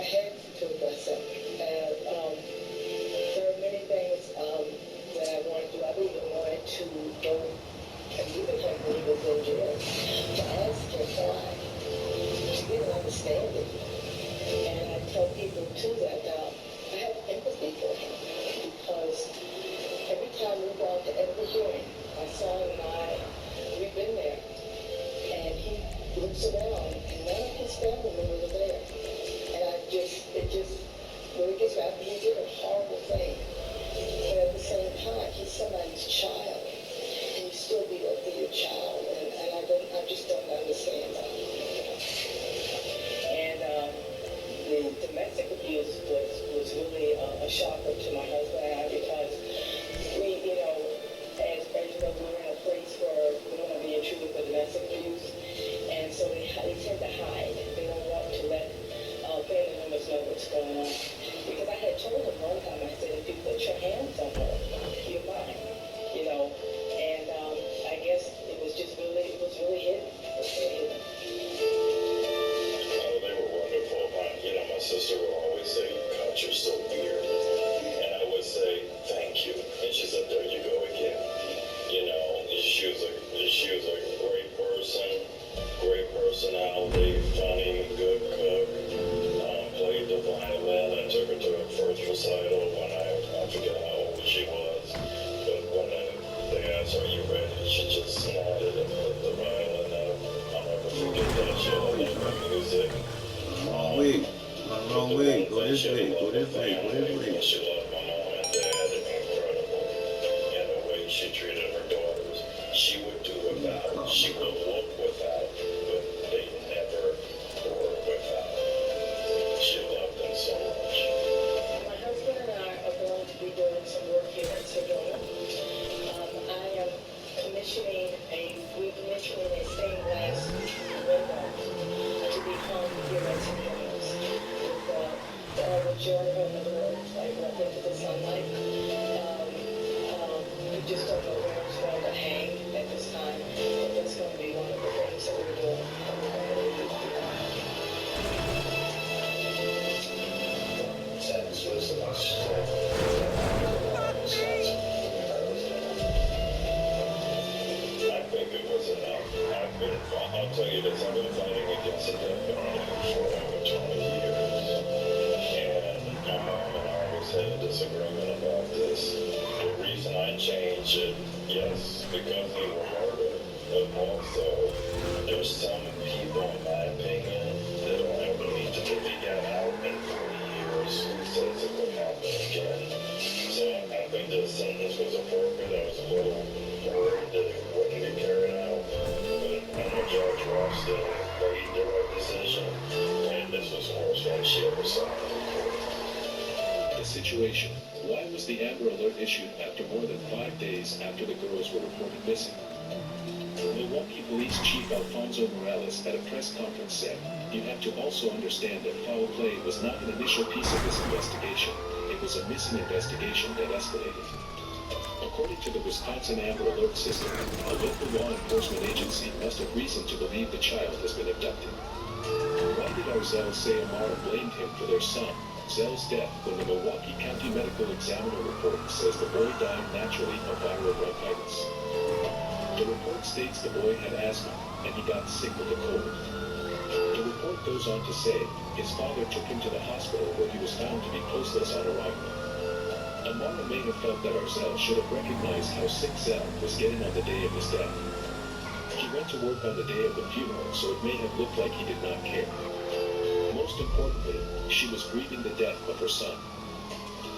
had to kill myself. And there are many things that I wanted to do. I even wanted to go and even have when he was in jail to ask him why, to get an understanding. And I tell people too that I have empathy for him because every time we go out to every hearing, my son and we've been there, and he looks around, and none of his family members are there. And it just really gets me. I mean, he did a horrible thing, but at the same time, he's somebody's child, and you still be there for your child, and I just don't understand that. And the domestic abuse was really a shocker to my husband and I because we, as you know, we're in a place where we don't want to be intruded for domestic abuse, and so they tend to hide. They don't want to let family members know what's going on. Because I had told him one time, I said, if you put your hands on her, you're mine, and I guess it was really hidden. It was really hidden. Oh, they were wonderful. My sister would always say, God, you're so weird. And I would say, thank you. And she said, there you go again. She was a great person, great personality, funny, good cook, played the violin. I took her to her first recital when I forget how old she was. But when they asked her, are you ready? She just nodded and put the violin up. I'll never forget that. She had a love for music. Wrong way. Wrong way. Go this way. Go this way. Go this way. She loved my mom and dad. Incredible. And the way she treated her daughters. She would do without. She would look without. But they never were without. She loved them so much. My husband and I are going to be doing some work here in Sedona. We're commissioning a stained glass window to be hung here at Sedona with all the Jericho and the words like up into the sunlight. We just don't know where it's going to hang at this time, but that's going to be one of the things that we're doing. I think it was enough. I'll tell you this, I've been fighting against the death penalty for over 20 years. And my mom and I always had a disagreement about this. The reason I changed it, yes, because they were murdered, but also there's some people, in my opinion, that don't ever need to be got out in 40 years who says it will happen again. So I think the sentence was appropriate. I was a little worried that it wouldn't be carried out. But I know Judge Ralston made the right decision, and this was the worst one she ever saw. The situation. Why was the Amber Alert issued after more than 5 days after the girls were reported missing? Milwaukee Police Chief Alfonso Morales at a press conference said, "You have to also understand that foul play was not an initial piece of this investigation. It was a missing investigation that escalated." According to the Wisconsin Amber Alert system, a local law enforcement agency must have reason to believe the child has been abducted. Why did Arzell say Amara blamed him for their son, Zell's death, when the Milwaukee County Medical Examiner report says the boy died naturally of viral bronchitis? The report states the boy had asthma, and he got sick with a cold. The report goes on to say, his father took him to the hospital where he was found to be pulseless on arrival. Amara may have felt that Arzell should have recognized how sick Zell was getting on the day of his death. He went to work on the day of the funeral, so it may have looked like he did not care. Most importantly, she was grieving the death of her son.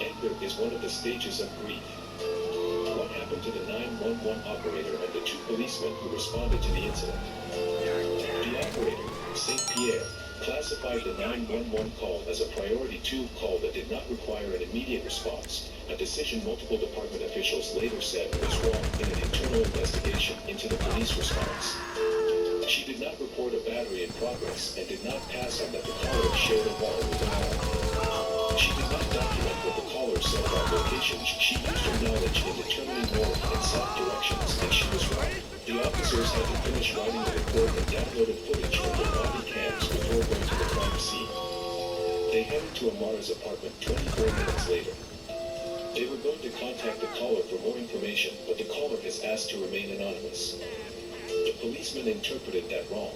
Anger is one of the stages of grief. What happened to the 911 operator and the 2 policemen who responded to the incident? The operator, St. Pierre, classified the 911 call as a priority 2 call that did not require an immediate response, a decision multiple department officials later said was wrong in an internal investigation into the police response. She did not report a battery in progress and did not pass on that the caller shared a wall with the caller. She did not document what the caller said about locations. She used her knowledge in determining north and south directions, and she was wrong. The officers had to finish writing the report and downloaded footage from their body cams before going to the crime scene. They headed to Amara's apartment 24 minutes later. They were going to contact the caller for more information, but the caller has asked to remain anonymous. The policeman interpreted that wrong.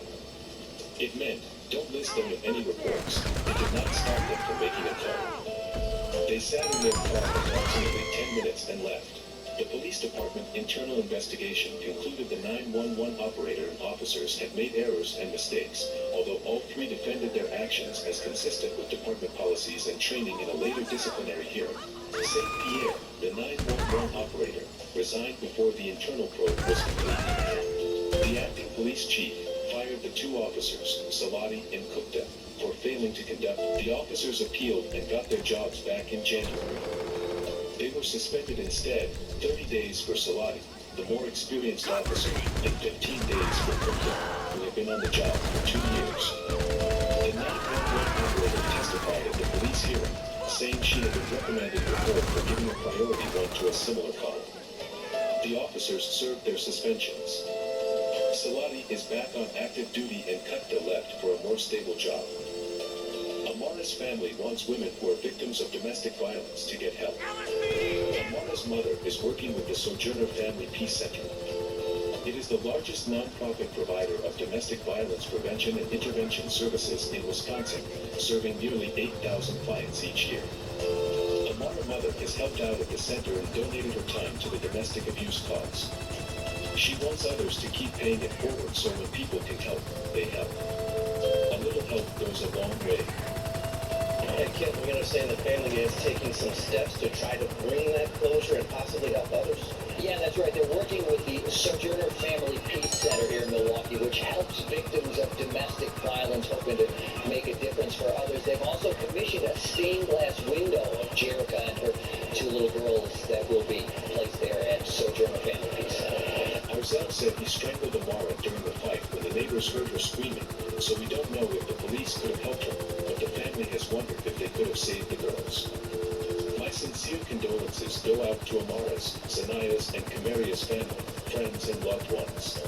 It meant, don't list them in any reports. It did not stop them from making a call. They sat in their car approximately 10 minutes and left. The police department internal investigation concluded the 911 operator and officers had made errors and mistakes, although all three defended their actions as consistent with department policies and training in a later disciplinary hearing. St. Pierre, the 911 operator, resigned before the internal probe was complete. The acting police chief fired the two officers, Salati and Gupta, for failing to conduct. The officers appealed and got their jobs back in January. They were suspended instead, 30 days for Salati, the more experienced officer, and 15 days for Gupta, who had been on the job for 2 years. The 911 operator testified at the police hearing, saying she had been reprimanded before for giving a priority one to a similar call. The officers served their suspensions. Salati is back on active duty and Gupta left for a more stable job. Amara's family wants women who are victims of domestic violence to get help. Amara's mother is working with the Sojourner Family Peace Center. It is the largest non-profit provider of domestic violence prevention and intervention services in Wisconsin, serving nearly 8,000 clients each year. Amara's mother has helped out at the center and donated her time to the domestic abuse cause. She wants others to keep paying it forward so when people can help, they help. A little help goes a long way. Hey, Kit, we understand the family is taking some steps to try to bring that closure and possibly help others. Yeah, that's right. They're working with the Sojourner Family Peace Center here in Milwaukee, which helps victims of domestic violence, hoping to make a difference for others. They've also commissioned a stained glass window of Jerica and her two little girls that will be placed there at Sojourner Family Peace Center. Arzell said he strangled Amara during the fight when the neighbors heard her screaming, so we don't know if the police could have helped her, but the family has wondered if they could have saved the girls. My sincere condolences go out to Amara's, Zanaya's, and Kamaria's family, friends, and loved ones.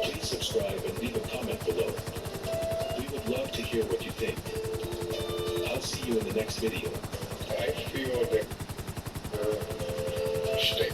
Please subscribe and leave a comment below. We would love to hear what you think. I'll see you in the next video. I feel that the state